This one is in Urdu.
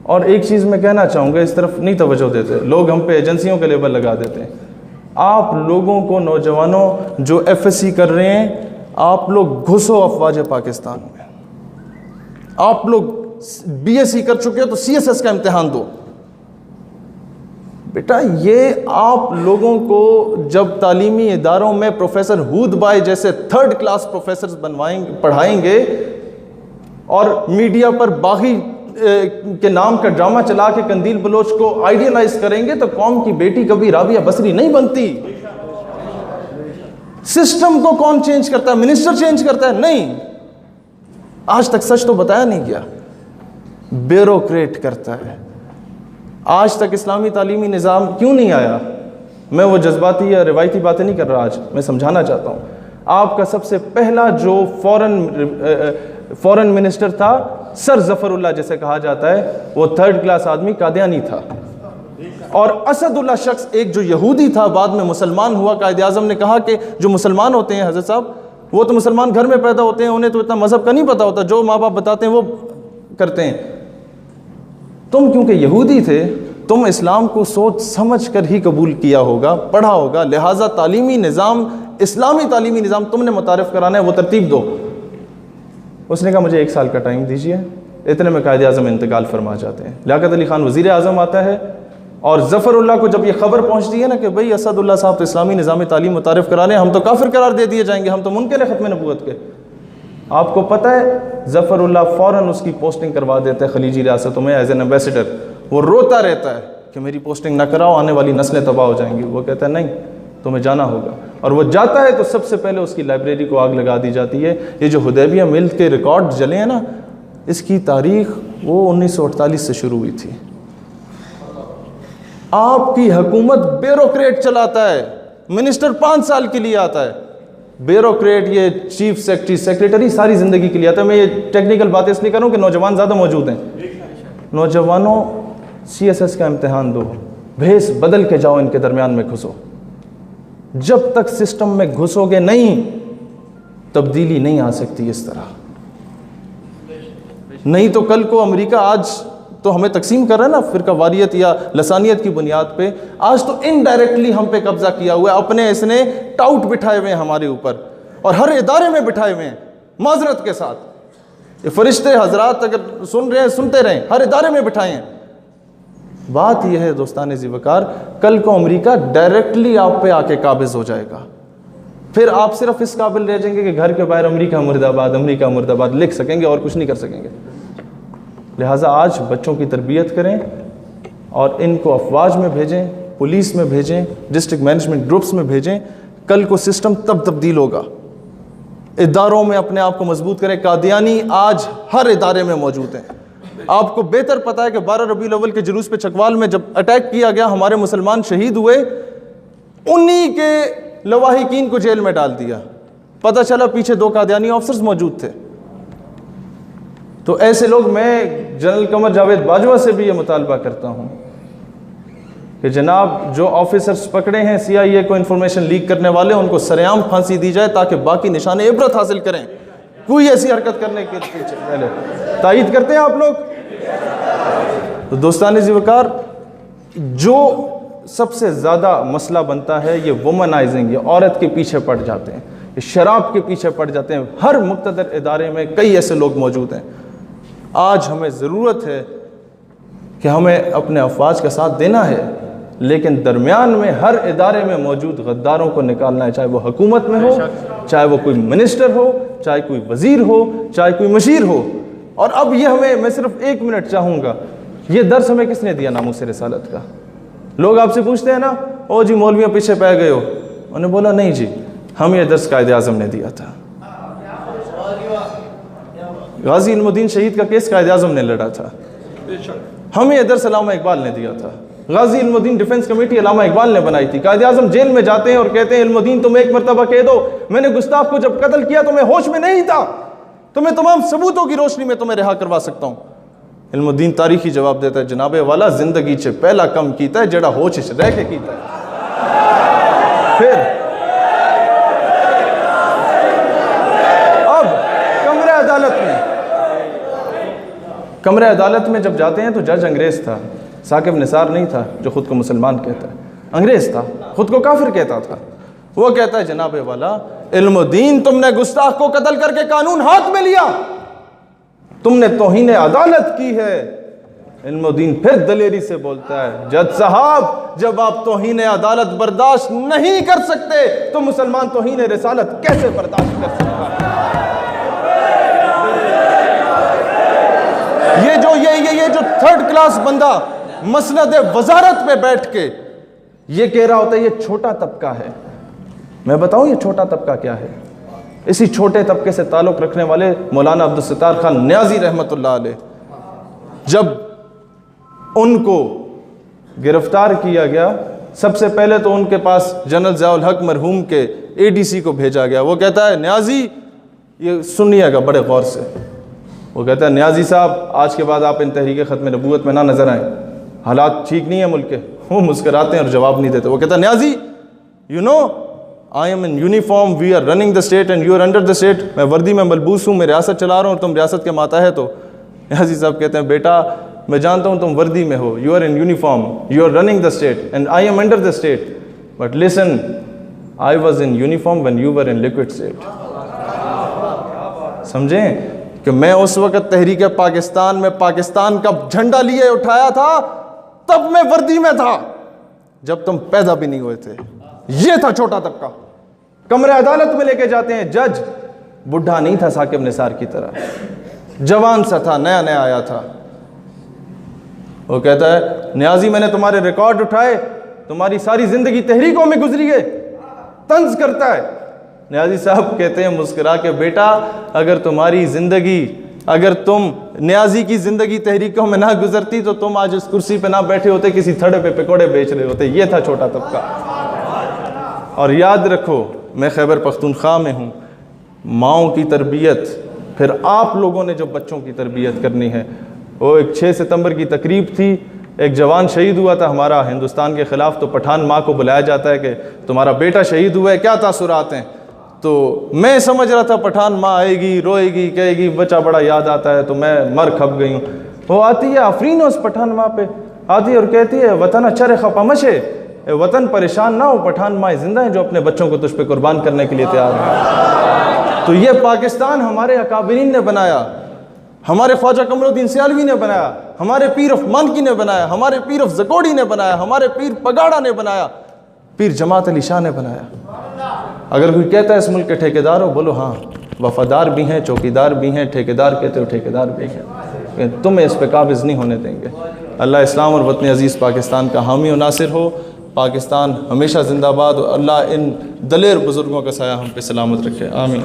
اور ایک چیز میں کہنا چاہوں گا، اس طرف نہیں توجہ دیتے لوگ، ہم پہ ایجنسیوں کے لیبل لگا دیتے ہیں. آپ لوگوں کو، نوجوانوں جو ایف ایس سی کر رہے ہیں، آپ لوگ گھسو افواج پاکستان میں. آپ لوگ بی ایس سی کر چکے ہو تو سی ایس ایس کا امتحان دو. بیٹا یہ آپ لوگوں کو جب تعلیمی اداروں میں پروفیسر ہود بھائی جیسے 3rd کلاس پروفیسرز پڑھائیں گے اور میڈیا پر باغی کے نام کا ڈرامہ چلا کے قندیل بلوچ کو آئیڈیلائز کریں گے تو قوم کی بیٹی کبھی رابعہ بصری نہیں بنتی. سسٹم کو کون چینج کرتا ہے؟ منسٹر چینج کرتا ہے؟ نہیں. آج تک سچ تو بتایا نہیں گیا، بیوروکریٹ کرتا ہے. آج تک اسلامی تعلیمی نظام کیوں نہیں آیا؟ میں وہ جذباتی یا روایتی باتیں نہیں کر رہا، آج میں سمجھانا چاہتا ہوں. آپ کا سب سے پہلا جو فورن منسٹر تھا، سر ظفر اللہ جسے کہا جاتا ہے، وہ 3rd کلاس آدمی قادیانی تھا. اور اسد اللہ شخص ایک جو یہودی تھا، بعد میں مسلمان ہوا. قائد اعظم نے کہا کہ جو مسلمان ہوتے ہیں حضرت صاحب، وہ تو مسلمان گھر میں پیدا ہوتے ہیں، انہیں تو اتنا مذہب کا نہیں پتا ہوتا، جو ماں باپ بتاتے ہیں وہ کرتے ہیں. تم کیونکہ یہودی تھے، تم اسلام کو سوچ سمجھ کر ہی قبول کیا ہوگا، پڑھا ہوگا، لہٰذا تعلیمی نظام، اسلامی تعلیمی نظام تم نے متعارف کرانا ہے، وہ ترتیب دو. اس نے کہا مجھے 1 سال کا ٹائم دیجیے. اتنے میں قائد اعظم انتقال فرما جاتے ہیں. لیاقت علی خان وزیر اعظم آتا ہے، اور ظفر اللہ کو جب یہ خبر پہنچتی ہے نا کہ بھئی اسد اللہ صاحب تو اسلامی نظام تعلیم متعارف کرانے، ہم تو کافر قرار دے دیے جائیں گے، ہم تو منکر ہیں ختم نبوت کے. آپ کو پتہ ہے ظفر اللہ فوراً اس کی پوسٹنگ کروا دیتا ہے خلیجی ریاستوں میں ایز این ایمبیسڈر. وہ روتا رہتا ہے کہ میری پوسٹنگ نہ کراؤ، آنے والی نسلیں تباہ ہو جائیں گی. وہ کہتا ہے نہیں، تمہیں جانا ہوگا. اور وہ جاتا ہے تو سب سے پہلے اس کی لائبریری کو آگ لگا دی جاتی ہے. یہ جو حدیبیہ مل کے ریکارڈ جلے ہیں نا، اس کی تاریخ وہ 1948 سے شروع ہوئی تھی. آپ کی حکومت بیوروکریٹ چلاتا ہے، منسٹر 5 سال کے لیے آتا ہے. بیوروکریٹ، یہ چیف سیکریٹری ساری زندگی کے لیے آتا ہے. میں یہ ٹیکنیکل باتیں اس لیے کروں کہ نوجوان زیادہ موجود ہیں. نوجوانوں سی ایس ایس کا امتحان دو، بھیس بدل کے جاؤ، ان کے درمیان میں گھسو. جب تک سسٹم میں گھسو گے نہیں، تبدیلی نہیں آ سکتی اس طرح. نہیں تو کل کو امریکہ آج تو ہمیں تقسیم کر رہا ہے نا فرقہ واریت یا لسانیت کی بنیاد پہ، آج تو انڈائریکٹلی ہم پہ قبضہ کیا ہوا ہے. اپنے اس نے ٹاؤٹ بٹھائے ہوئے ہیں ہمارے اوپر، اور ہر ادارے میں بٹھائے ہوئے ہیں معذرت کے ساتھ. یہ فرشتے حضرات اگر سن رہے ہیں سنتے رہیں، ہر ادارے میں بٹھائے ہیں. بات یہ ہے دوستان ذی وقار، کل کو امریکہ ڈائریکٹلی آپ پہ آ کے قابض ہو جائے گا. پھر آپ صرف اس قابل رہ جائیں گے کہ گھر کے باہر امریکہ مرد آباد، امریکہ مرد آباد لکھ سکیں گے اور کچھ نہیں کر سکیں گے. لہٰذا آج بچوں کی تربیت کریں اور ان کو افواج میں بھیجیں، پولیس میں بھیجیں، ڈسٹرکٹ مینجمنٹ گروپس میں بھیجیں. کل کو سسٹم تب تبدیل ہوگا. اداروں میں اپنے آپ کو مضبوط کریں. قادیانی آج ہر ادارے میں موجود ہیں. آپ کو بہتر پتا ہے کہ 12 ربیع الاول کے جلوس پہ چکوال میں جب اٹیک کیا گیا، ہمارے مسلمان شہید ہوئے، انہی کے لواحقین کو جیل میں ڈال دیا. پتہ چلا پیچھے 2 قادیانی آفسرز موجود تھے. تو ایسے لوگ، میں جنرل قمر جاوید باجوہ سے بھی یہ مطالبہ کرتا ہوں کہ جناب جو آفیسرز پکڑے ہیں سی آئی اے کو انفارمیشن لیک کرنے والے، ان کو سرعام پھانسی دی جائے تاکہ باقی نشان عبرت حاصل کریں. کوئی ایسی حرکت کرنے کے پیچھے پہلے تائید کرتے ہیں آپ لوگ. تو دوستان ذی وقار، جو سب سے زیادہ مسئلہ بنتا ہے یہ وومنائزنگ، یہ عورت کے پیچھے پڑ جاتے ہیں، یہ شراب کے پیچھے پڑ جاتے ہیں. ہر مقتدر ادارے میں کئی ایسے لوگ موجود ہیں. آج ہمیں ضرورت ہے کہ ہمیں اپنے افواج کا ساتھ دینا ہے، لیکن درمیان میں ہر ادارے میں موجود غداروں کو نکالنا ہے، چاہے وہ حکومت میں ہو، چاہے وہ کوئی منسٹر ہو، چاہے کوئی وزیر ہو، چاہے کوئی مشیر ہو. اور اب یہ میں صرف 1 منٹ چاہوں گا، یہ درس ہمیں کس نے دیا ناموس رسالت کا؟ لوگ آپ سے پوچھتے ہیں نا، او جی مولویوں پیچھے پہ گئے ہو. انہوں نے بولا نہیں جی، ہم یہ درس قائد اعظم نے دیا تھا. غازی علم الدین شہید کا کیس قائد اعظم نے لڑا تھا. ہمیں یہ درس علامہ اقبال نے دیا تھا. غازی علم الدین ڈیفنس کمیٹی علامہ اقبال نے بنائی تھی. قائد اعظم جیل میں جاتے ہیں اور کہتے ہیں علم الدین تم ایک مرتبہ کہہ دو میں نے گستاخ کو جب قتل کیا تو میں ہوش میں نہیں تھا، تو میں تمام ثبوتوں کی روشنی میں تمہیں رہا کروا سکتا ہوں. علم الدین تاریخی جواب دیتا ہے، جناب والا زندگی چ پہلا کم کیتا ہے جڑا ہوش چ رہ کے کیتا ہے. پھر اب کمرہ کمرہ عدالت میں جب جاتے ہیں تو جج انگریز تھا، ثاقب نثار نہیں تھا جو خود کو مسلمان کہتا ہے، انگریز تھا، خود کو کافر کہتا تھا۔ وہ کہتا ہے جناب والا علم و دین، تم نے گستاخ کو قتل کر کے قانون ہاتھ میں لیا، تم نے توہین عدالت کی ہے۔ علم و دین پھر دلیری سے بولتا ہے جج صاحب جب آپ توہین عدالت برداشت نہیں کر سکتے تو مسلمان توہین رسالت کیسے برداشت کر سکتا ہے؟ یہ جو تھرڈ کلاس بندہ مسند وزارت پہ بیٹھ کے یہ کہہ رہا ہوتا ہے یہ چھوٹا طبقہ ہے، میں بتاؤں یہ چھوٹا طبقہ کیا ہے؟ اسی چھوٹے طبقے سے تعلق رکھنے والے مولانا عبدالستار خان نیازی رحمۃ اللہ علیہ، جب ان کو گرفتار کیا گیا سب سے پہلے تو ان کے پاس جنرل ضیاء الحق مرحوم کے اے ڈی سی کو بھیجا گیا۔ وہ کہتا ہے نیازی، یہ سنیے گا بڑے غور سے، وہ کہتا ہے نیازی صاحب آج کے بعد آپ ان تحریک ختم نبوت میں نہ نظر آئیں، حالات ٹھیک نہیں ہیں ملک کے۔ وہ مسکراتے ہیں اور جواب نہیں دیتے۔ وہ کہتا ہے Niazi you know I am in uniform, we are running the state and you are under the state، میں وردی میں ملبوس ہوں، میں ریاست چلا رہا ہوں اور تم ریاست کے ماتحت ہو۔ نیازی صاحب کہتے ہیں بیٹا میں جانتا ہوں تم وردی میں ہو، you are in uniform, you are running the state and I am under the state, but listen, I was in uniform when you were in liquid state۔ سمجھیں کہ میں اس وقت تحریک پاکستان میں پاکستان کا جھنڈا لیے اٹھایا تھا، تب میں وردی میں تھا جب تم پیدا بھی نہیں ہوئے تھے۔ یہ تھا چھوٹا طبقہ۔ کمرہ عدالت میں لے کے جاتے ہیں، جج بڈھا نہیں تھا ثاقب نثار کی طرح، جوان سا تھا، نیا نیا آیا تھا۔ وہ کہتا ہے نیازی میں نے تمہارے ریکارڈ اٹھائے، تمہاری ساری زندگی تحریکوں میں گزری ہے، طنز کرتا ہے۔ نیازی صاحب کہتے ہیں مسکرا کے بیٹا اگر تمہاری زندگی، اگر تم نیازی کی زندگی تحریکوں میں نہ گزرتی تو تم آج اس کرسی پہ نہ بیٹھے ہوتے، کسی تھڑے پہ پکوڑے بیچ رہے ہوتے۔ یہ تھا چھوٹا طبقہ۔ اور یاد رکھو میں خیبر پختونخوا میں ہوں، ماؤں کی تربیت، پھر آپ لوگوں نے جو بچوں کی تربیت کرنی ہے۔ وہ ایک 6 ستمبر کی تقریب تھی، ایک جوان شہید ہوا تھا ہمارا ہندوستان کے خلاف، تو پٹھان ماں کو بلایا جاتا ہے کہ تمہارا بیٹا شہید ہوا ہے، کیا تاثرات ہیں؟ تو میں سمجھ رہا تھا پٹھان ماں آئے گی، روئے گی، کہے گی بچہ بڑا یاد آتا ہے، تو میں مر کھپ گئی ہوں۔ وہ آتی ہے آفرین اس پٹھان ماں پہ، آتی ہے اور کہتی ہے وطن اچھر خپمشے، وطن پریشان نہ ہو، پٹھان ماں زندہ ہیں جو اپنے بچوں کو تجھ پہ قربان کرنے کے لیے تیار ہیں۔ تو یہ پاکستان ہمارے اکابرین نے بنایا، ہمارے خواجہ قمر الدین سیالوی نے بنایا، ہمارے پیر اف مانکی نے بنایا، ہمارے پیر اف زکوڑی نے بنایا، ہمارے پیر پگاڑا نے بنایا، پیر جماعت علی شاہ نے بنایا۔ اگر کوئی کہتا ہے اس ملک کے ٹھیکیدار ہو، بولو ہاں وفادار بھی ہیں، چوکیدار بھی ہیں، ٹھیکیدار کہتے ہو ٹھیکیدار بھی ہیں، تمہیں اس پہ قابض نہیں ہونے دیں گے۔ اللہ اسلام اور وطن عزیز پاکستان کا حامی و ناصر ہو۔ پاکستان ہمیشہ زندہ باد، اور اللہ ان دلیر بزرگوں کا سایہ ہم پہ سلامت رکھے، آمین۔